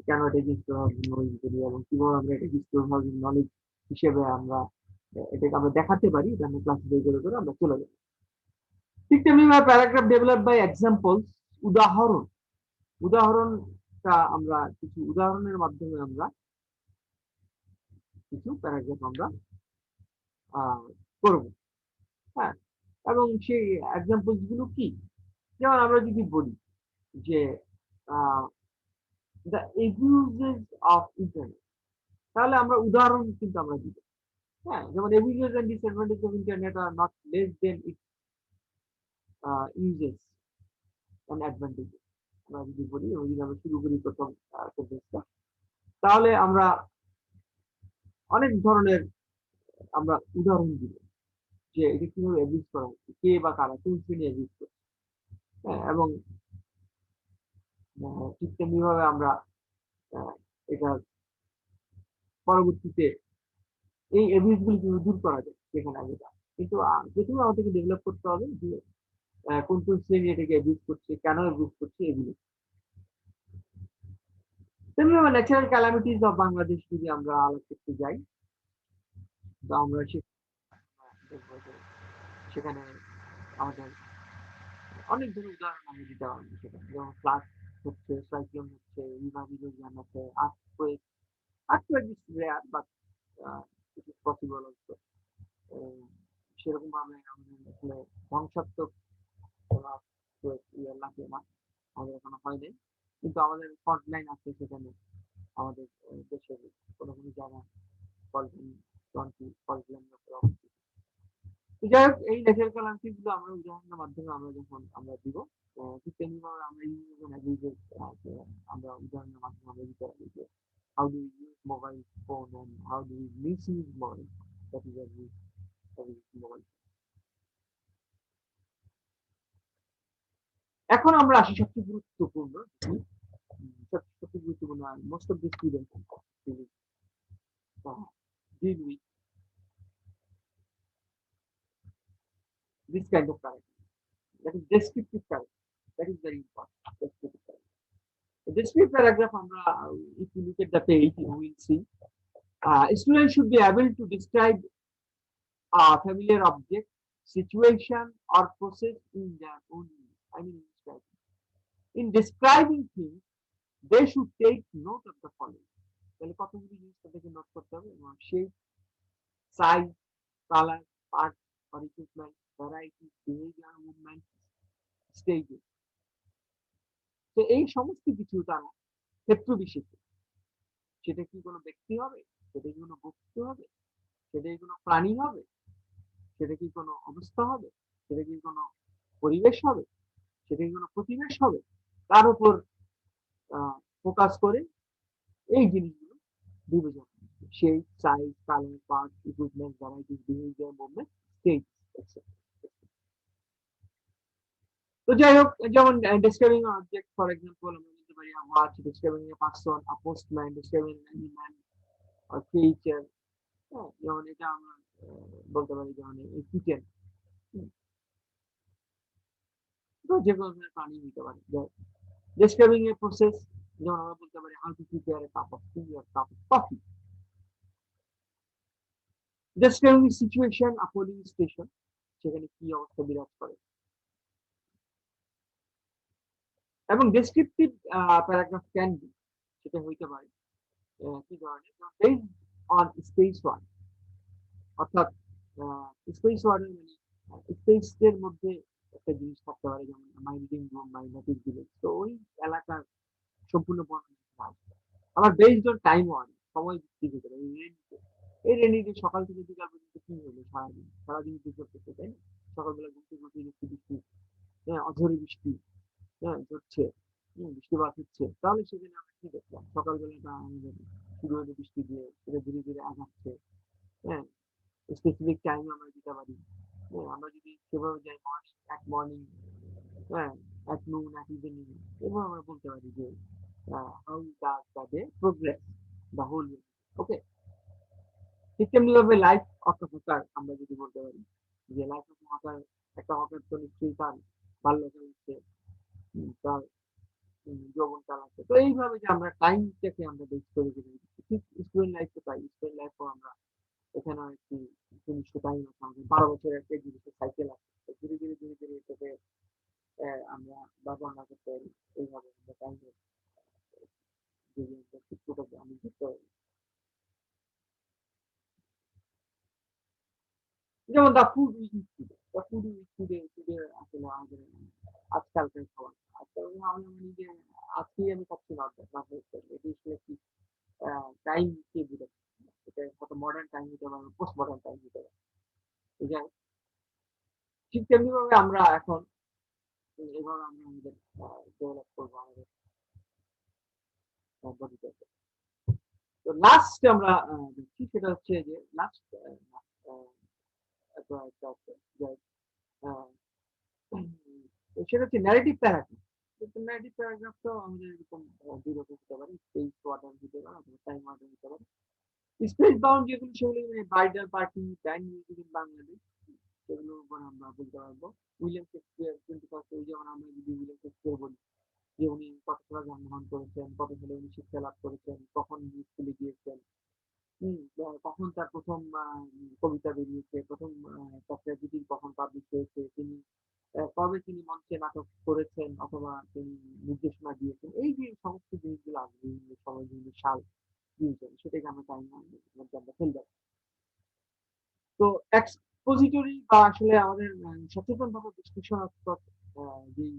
কেন এটাকে স্টোর হাউস অফ নলেজ বলি, এবং কিভাবে আমরা এটাকে স্টোর হাউস অফ নলেজ হিসেবে আমরা এটাকে আমরা দেখাতে পারি, এটা আমরা ক্লাসিফাই করে করে আমরা চলে যাবো। ঠিক তেমনি প্যারাগ্রাফ ডেভেলপ বাই এক্সাম্পলস, উদাহরণ। উদাহরণটা আমরা কিছু উদাহরণের মাধ্যমে আমরা কিছু প্যারাগ্রাফ আমরা আহ, করব। হ্যাঁ, এবং সেই এক্সাম্পলস গুলো কি? যেমন আমরা যদি বলি যে দ্য এবিউজেস অফ ইন্টারনেট, তাহলে আমরা উদাহরণ কিন্তু আমরা দিব। হ্যাঁ, যেমন abuses and disadvantage of internet are not less than its uses and advantages. আমরা যদি বলি, এবং যদি আমরা শুরু করি প্রথম সেন্টেন্সটা, তাহলে আমরা অনেক ধরনের আমরা উদাহরণ দিব যে এটা কিভাবে অ্যাবিউজ করা হচ্ছে, কে বা কারা কোন শ্রেণী অ্যাবিউজ করছে। হ্যাঁ, এবং ঠিক তেমনি ভাবে আমরা আহ, এটা পরবর্তীতে এই অ্যাবিউজ গুলো কিভাবে দূর করা যায় সেখানে আগে যাই। কিন্তু প্রথমে আমাদেরকে ডেভেলপ করতে হবে যে কোন কোন শ্রেণী এটাকে অ্যাবিউজ করছে, কেন অ্যাবিউজ করছে, এগুলো। তেমনি ন্যাচারাল ক্যালামিটিস অফ বাংলাদেশ যদি আমরা আলাপ করতে যাই, তো আমরা দেখবো যে সেখানে আমাদের অনেক ধরনের উদাহরণ আমি দিতে পারবো, সেখানে যেমন ফ্লাড, হচ্ছে, সাইক্লোন হচ্ছে, রিভার ইরোশন আছে, earthquake. Earthquake is rare but it is possible also. সেরকম ভাবে আমাদের আসলে ধ্বংসাত্মক কোনো earthquake লাগে না, আমাদের এখনো হয়নি। কিন্তু আমাদের ফল্ট লাইন আছে সেখানে, আমাদের দেশের কোনো কোনো জায়গায় ফল্ট লাইন, ফল্ট লাইনের উপরে অবস্থিত। তো যাই হোক, এই ন্যাচারাল ক্যালামিটি গুলো আমরা উদাহরণের মাধ্যমে আমরা যখন আমরা দিব, ঠিক তেমনিভাবে আমরা ইউজ অ্যাবিউজের আমরা উদাহরণের মাধ্যমে আমরা দিতে পারি যে how do we use mobile phone and how do we misuse mobile, that is a mobile. এখন আমরা আসি সবচেয়ে গুরুত্বপূর্ণ সবচেয়ে গুরুত্বপূর্ণ, আর most of the student deal with this kind of character, that is descriptive character. That is very important. Descriptive character. The descriptive paragraph, if you look at the page, you will see students should be able to describe a familiar object, situation, or process in their own way. I mean, in describing things, they should take note of the following. তাহলে কতগুলি জিনিস তাদেরকে note করতে হবে, এবং shape, size, colour, part or equipment, variety, behavior, movement, stages. তো এই সমস্ত কিছু তারা ক্ষেত্র বিশেষে, সেটা কি কোনো ব্যক্তি হবে, সেটা কি কোনো বস্তু হবে, সেটা কি কোনো প্রাণী হবে, সেটা কি কোনো অবস্থা হবে, সেটা কি কোনো পরিবেশ হবে, সেটা কি কোনো প্রতিবেশ হবে, তার উপর ফোকাস করে এই জিনিসগুলো বিবেচনা করবে। Shape, size, colour, part, equipment, varieties, behaviour, movement, stage, etcetera. তো যাই হোক, যেমন describing an object, for example, আমরা বলতে পারি a watch, describing a person, a postman, describing an animal or creature। হ্যাঁ, যেমন এটা আমরা বলতে পারি, যেমন এই কিচেন, তো যে কোনো ধরনের প্রাণী নিতে পারি। describing a process, যেমন আমরা বলতে পারি how to prepare a cup of tea or cup of coffee। describing a situation, a polling station, সেখানে কি অবস্থা বিরাজ করে। এবং ডেসক্রিপটিভ প্যারাগ্রাফ ক্যান বি, সেটা হইতে পারে কি ধরনের, বেসড অন স্পেস ওয়ার্ড, অর্থাৎ স্পেস ওয়ার্ডের মানে স্পেসের মধ্যে একটা জিনিস থাকতে পারে, যেমন মাই রিডিং রুম, মাই নেটিভ ভিলেজ, তো ওই এলাকার সম্পূর্ণ বর্ণনা আসবে। আবার বেসড অন টাইম ওয়ার্ড, সময় ভিত্তিক হতে পারে। এই রেনিতে সকাল থেকে বিকাল পর্যন্ত কি হলো সারাদিন, সারাদিন কি করতেছে, তাই না? সকালবেলা ঘুম থেকে উঠে দেখছি বৃষ্টি, হ্যাঁ, অঝরে বৃষ্টি, হ্যাঁ, ঝরছে, বৃষ্টিপাত হচ্ছে, তাহলে সেখানে আমরা কি দেখলাম, সকালবেলাটা আমাদের শুরু হলো বৃষ্টি দিয়ে, সেটা ধীরে ধীরে আগাচ্ছে। হ্যাঁ, স্পেসিফিক টাইম আমরা দিতে পারি। হ্যাঁ, আমরা যদি সেভাবে যাই, মর্নিং, হ্যাঁ, এক নুন, এক ইভিনিং, এভাবে আমরা বলতে পারি যে how does the day progress, the whole day. Okay, ঠিক তেমনি ভাবে লাইফ অফ দ্য হকার আমরা যদি বলতে পারি যে লাইফ অফ হকার, একটা হকার তো নিশ্চয়ই তার বাল্যকাল হচ্ছে, তার যৌবনকাল আছে। তো এইভাবে যে আমরা টাইমটাকে আমরা বেস করে যদি ঠিক স্টুডেন্ট লাইফ তো তাই, স্টুডেন্ট লাইফও আমরা এখানে একটি নির্দিষ্ট টাইম আছে, আমাদের 12 বছরের একটা নির্দিষ্ট সাইকেল আছে। তো ধীরে ধীরে ধীরে ধীরে এটাকে আমরা বর্ণনা করতে পারি, এইভাবে আমরা টাইমের যদি আমরা সূত্রটাকে আমি ধরতে পারি। যেমন the food we eat today, the food we eat today, today আসলে আমাদের আজকালকার খাবার। আজকাল আমি নিজে আজকেই আমি খাচ্ছি না, না হয়েছে এটি আসলে কি টাইম কে বোঝাচ্ছে, এটা কত মডার্ন টাইম হতে পারে, পোস্ট মডার্ন টাইম হতে পারে। ঠিক আছে, ঠিক তেমনি ভাবে আমরা এখন এভাবে আমরা আমাদের ডেভেলপ করবো আমাদের বডিটাকে। তো লাস্ট আমরা দেখছি, সেটা হচ্ছে যে লাস্ট একটা একটা আছে যে আহ, সেটা হচ্ছে ন্যারেটিভ প্যারাগ্রাফ। ন্যারেটিভ প্যারাগ্রাফটা আমাদের এরকম দুই রকম হতে পারে, স্পেস ওয়ার্ডার হতে পারে অথবা টাইম ওয়ার্ডার হতে পারে। স্পেস বাউন্ড যেগুলো, সেগুলো মানে bridal party, band music in Bangladesh, সেগুলোর উপর আমরা বলতে পারবো। উইলিয়াম শেক্সপিয়ার, কিন্তু যেমন আমরা যদি উইলিয়াম শেক্সপিয়ার বলি যে উনি কত সালে জন্মগ্রহণ করেছেন, কত সালে উনি শিক্ষা লাভ করেছেন, কখন স্কুলে গিয়েছেন, কখন তার প্রথম কবিতা বেরিয়েছে, প্রথম তার ট্র্যাজেডি কখন পাবলিশ হয়েছে, তিনি কবে তিনি মঞ্চে নাটক করেছেন অথবা তিনি নির্দেশনা দিয়েছেন, এই যে সমস্ত জিনিসগুলো আসবে বিভিন্ন সময় বিভিন্ন সাল দিয়েছেন, সেটাকে আমরা টাইম মধ্যে আমরা ফেলতে পারি। তো এক্সপোজিটরি বা আসলে আমাদের সচেতনভাবে বিশ্লেষণাত্মক যেই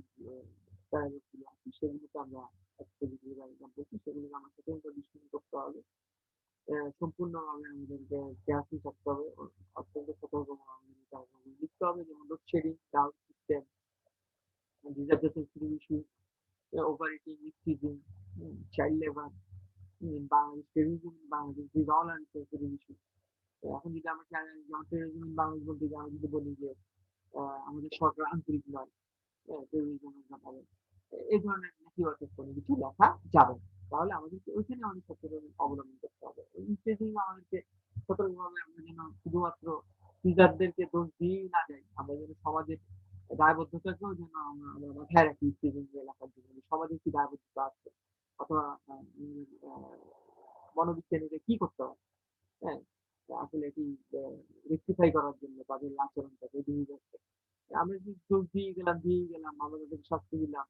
প্যারাগ্রাফগুলো আছে সেগুলোকে আমরা এক্সপোজিটরি বা এক্সাম বলছি, সেগুলোকে আমরা সচেতনভাবে বিশ্লেষণ করতে হবে। সম্পূর্ণভাবে আমাদেরকে কেয়ারফুল থাকতে হবে। অত্যন্ত সতর্কভাবে আমাদেরকে কাজগুলো লিখতে হবে, যেমন load shedding, doubt system, these are the sensitive issues, overeating, teasing, child labor in Bangladesh, terrorism in Bangladesh, these all are sensitive issues. এখন যদি আমরা যেমন টেরোরিজম ইন বাংলাদেশ বলতে গিয়ে আমরা যদি বলি যে আমাদের সরকার আন্তরিক নয়, টেরোরিজমের ব্যাপারে এই ধরনের নেতিবাচক কোনো কিছু লেখা যাবে না। তাহলে আমাদেরকে ওইখানে আমাদের সচেতন অবলম্বন করতে হবে। ইত্যাদি আমাদেরকে সতর্কভাবে আমরা যেন শুধুমাত্র টিচারদেরকে দোষ দিয়েই না যাই, আমরা যেন সমাজের দায়বদ্ধতাকেও যেন আমরা মাথায় রাখি ইত্যাদি লেখার জন্য। সমাজের কি দায়বদ্ধতা আছে অথবা মনোবিজ্ঞানীরা কি করতে হবে, হ্যাঁ? আসলে এটি রেকটিফাই করার জন্য তাদের আচরণটাকে বিহেভিয়ারটা। আমরা যদি দোষ দিয়েই গেলাম, আমরা তাদেরকে শাস্তি দিলাম,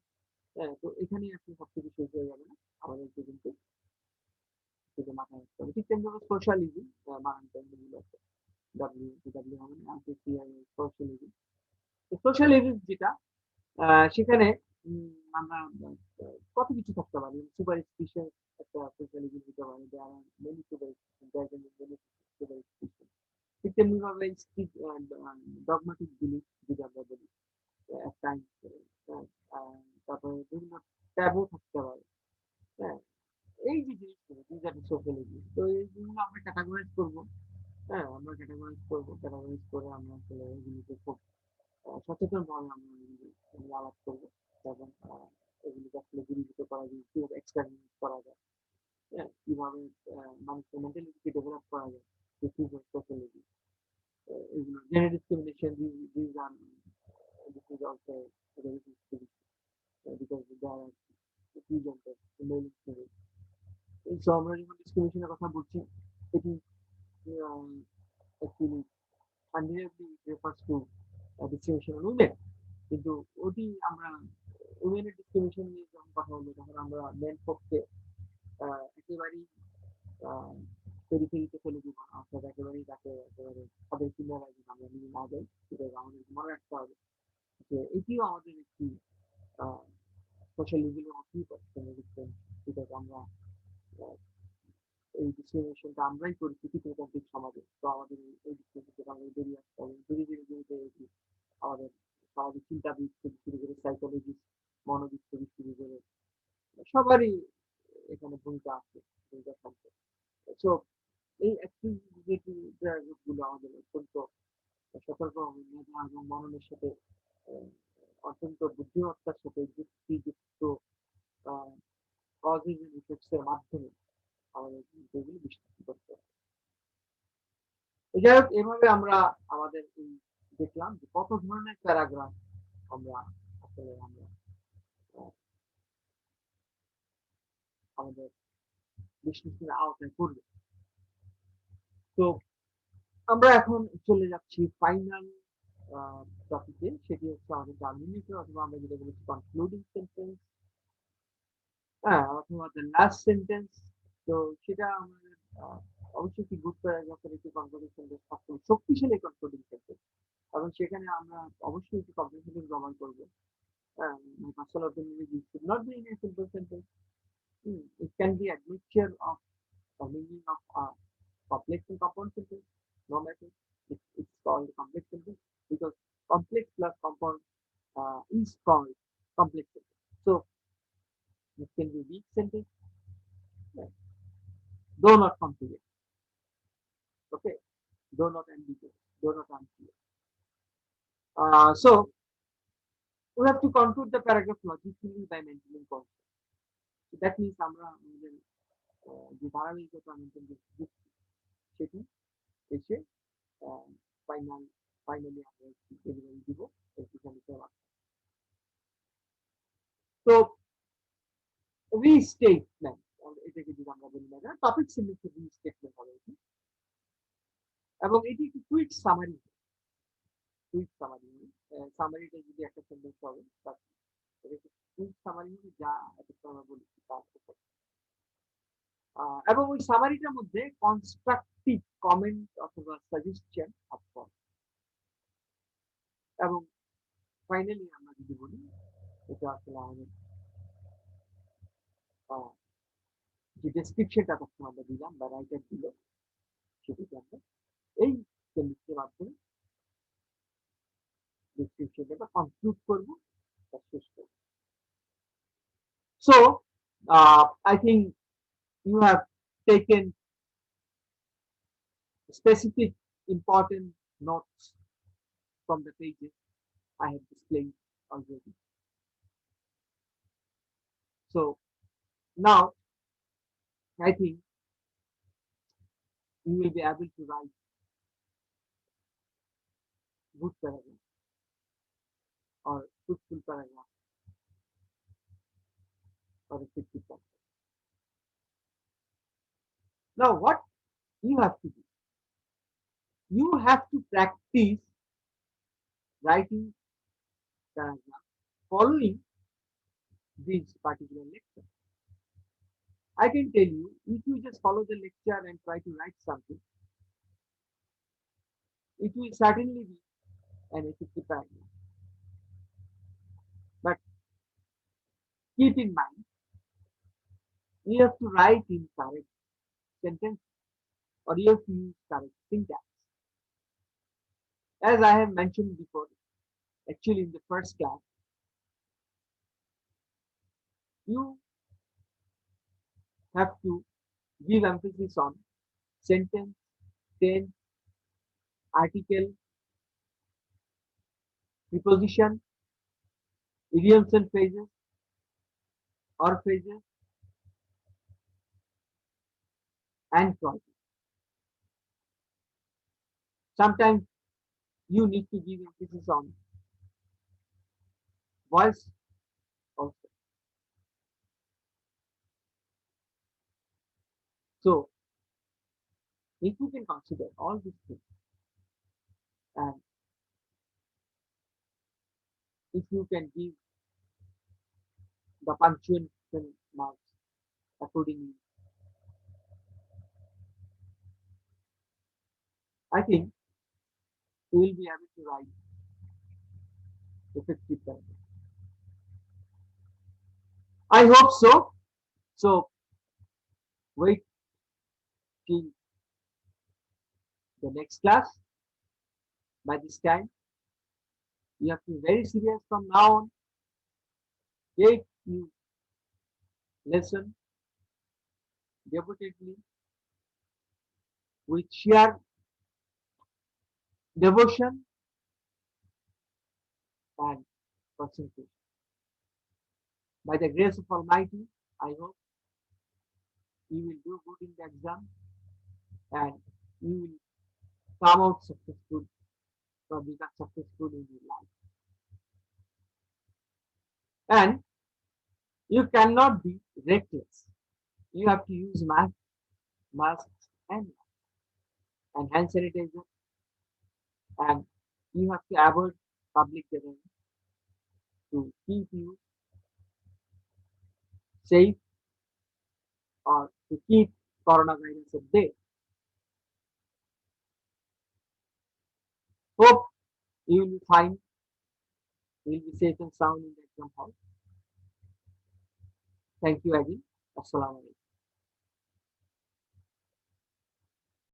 হ্যাঁ? তো এখানেই আসলে সবকিছু শেষ হয়ে যাবে না। আমাদেরকে কিন্তু সেটা মাথায় রাখতে হবে। ঠিক তেমনিভাবে সোশ্যালিজম বানানটা ইংরেজিতে আছে। ডব্লিউ হবে না, সোশ্যালিজম। তো সোশ্যালিজম যেটা সেখানে আমরা কত কিছু থাকতে পারি। সুপারস্টিশন একটা সোশ্যালিজম হতে পারে। There are many superstition, there can be many superstition. ঠিক তেমনিভাবে ডগমাটিক বিলিফ যদি আমরা বলি, একটা তারপরে বিভিন্ন ট্যাবু থাকতে পারে, হ্যাঁ? এই যে জিনিসগুলো, these are the sociology, তো এইগুলো আমরা ক্যাটাগরাইজ করবো, হ্যাঁ? আমরা ক্যাটাগরাইজ করে আমরা আসলে এগুলিকে খুব সচেতনভাবে আমরা এগুলি নিয়ে আলাপ করবো এবং এগুলিকে আসলে দূরীভূত করা যায়, কিভাবে এক্সপেরিমেন্ট করা যায়, হ্যাঁ? কিভাবে মানুষের মেন্টালিটিকে ডেভেলপ করা যায়, সোশ্যোলজি, এগুলো gender discrimination, this are this is also a very big thing, because there are two genders, male and female. So আমরা যখন ডিসক্রিমিনেশনের কথা বলছি, এটি actually undeniably refers to discrimination on women, কিন্তু ওটি আমরা উমেনের ডিসক্রিমিনেশন নিয়ে যখন কথা বলবো তখন আমরা মেন ফোককে একেবারেই পেরিফেরিতে ফেলে দিব না, অর্থাৎ একেবারেই তাকে একেবারে তাদের কিনারায় যদি আমরা নিয়ে না যাই, সেটা আমাদের মনে রাখতে হবে যে এটিও আমাদের একটি সোশ্যাল লিভিংয়ের মধ্যেই পড়ছে, বিকজ আমরা আহ, এই ডিসক্রিমিনেশনটা আমরাই করেছি কৃততান্ত্রিক সমাজে। তো আমাদের এই ডিসক্রিমিনেশন থেকে আমাদের বেরিয়ে আসতে হবে। ধীরে এটি আমাদের সামাজিক চিন্তাবিদ থেকে শুরু করে সাইকোলজিস্ট, মনোবিদ থেকে শুরু করে সবারই এখানে ভূমিকা আছে, ভূমিকা থাকবে। সো এই অ্যাক্টিভিটি গুলো আমাদের অত্যন্ত সতর্ক মেধা এবং মননের সাথে আহ, অত্যন্ত বুদ্ধিমত্তার সাথে যুক্তিযুক্ত কজেস এন্ড ইফেক্টস এর মাধ্যমে আমাদের কিন্তু এগুলো বিশ্লেষণ করতে হবে। যাই হোক, এভাবে আমরা আমাদের এই দেখলাম যে কত ধরনের প্যারাগ্রাফ আমরা আসলে আমরা আহ, আমাদের বিশ্লেষণের আওতায় করবে। তো আমরা এখন চলে যাচ্ছি ফাইনাল টপিকে, সেটি হচ্ছে আমাদের টার্মিনেটর অথবা আমরা যেটা বলেছি কনক্লুডিং সেন্টেন্স, হ্যাঁ, অথবা দ্য লাস্ট সেন্টেন্স। তো সেটা আমাদের অবশ্যই একটি গুড প্যারাগ্রাফের একটি কনক্লুডিং সেন্টেন্স থাকতে হবে, শক্তিশালী কনক্লুডিং সেন্টেন্স, এবং সেখানে আমরা অবশ্যই একটি কমপ্লেক্স সেন্টেন্স ব্যবহার করবো। Muscle of the language should not be in a simple sentence. It can be a mixture of the meaning of complex and compound sentence. No matter, it's called complex sentence because complex plus compound is called complex sentence. So it can be weak sentence, right? Though not complicated. Okay, though not ambiguous, though not unclear. So we have to conclude the paragraph logically by maintaining concept. So that means আমরা আমাদের যে ধারাবাহিকতা maintain করছি সেটি এসে final finally আমরা delivery দিব একটুখানি সেবা। তো রিস্টেটমেন্ট, এটাকে যদি আমরা বলি না টপিক সিলেক্টেড রিস্টেটমেন্ট হবে এটি, এবং এটি একটি কুইক সামারি সামারিটা যদি একটা সেন্টেন্স হবে তার ফুল সামারি যা এতক্ষণ আমরা বলেছি তার উপর। এবং ওই সামারিটার মধ্যে কনস্ট্রাকটিভ কমেন্ট অথবা সাজেশন থাকতে হবে। এবং ফাইনালি আমরা যদি বলি এটা আসলে আমাদের যে ডেসক্রিপশনটা তখন আমরা দিলাম বা রাইটার দিল সেটাকে আমরা এই সেন্টেন্সের মাধ্যমে ডেসক্রিপশনটা কনক্লুড করবো বা শেষ করবো। So I think you have taken specific important notes from the pages I have displayed already. So now I think you will be able to write good paragraph or fruitful paragraph or effective paragraph. Now what you have to do? You have to practice writing paragraph following this particular lecture. I can tell you, if you just follow the lecture and try to write something, it will certainly be an effective paragraph. But keep in mind, you have to write in correct sentence or you have to use correct syntax. As I have mentioned before, actually in the first class, you have to give emphasis on sentence, tense, article, preposition, idioms and phrases, or phrases, and clauses. Sometimes you need to give emphasis on voice also. So, if you can consider all these things, and if you can give the punctuation marks accordingly, I think you will be able to write effective paragraph. I hope so. So wait till the next class. By this time, you have to be very serious from now on. Take you lesson devotedly with sheer devotion and concentration. By the grace of Almighty, I hope you will do good in the exam and you will come out successful or become successful in your life. And you cannot be reckless. You have to use masks and hand sanitizer, and you have to avoid public gathering to keep you safe or to keep coronavirus at bay. Hope you will be fine, you will be safe and sound in the exam hall. Thank you again. Assalamu alaikum.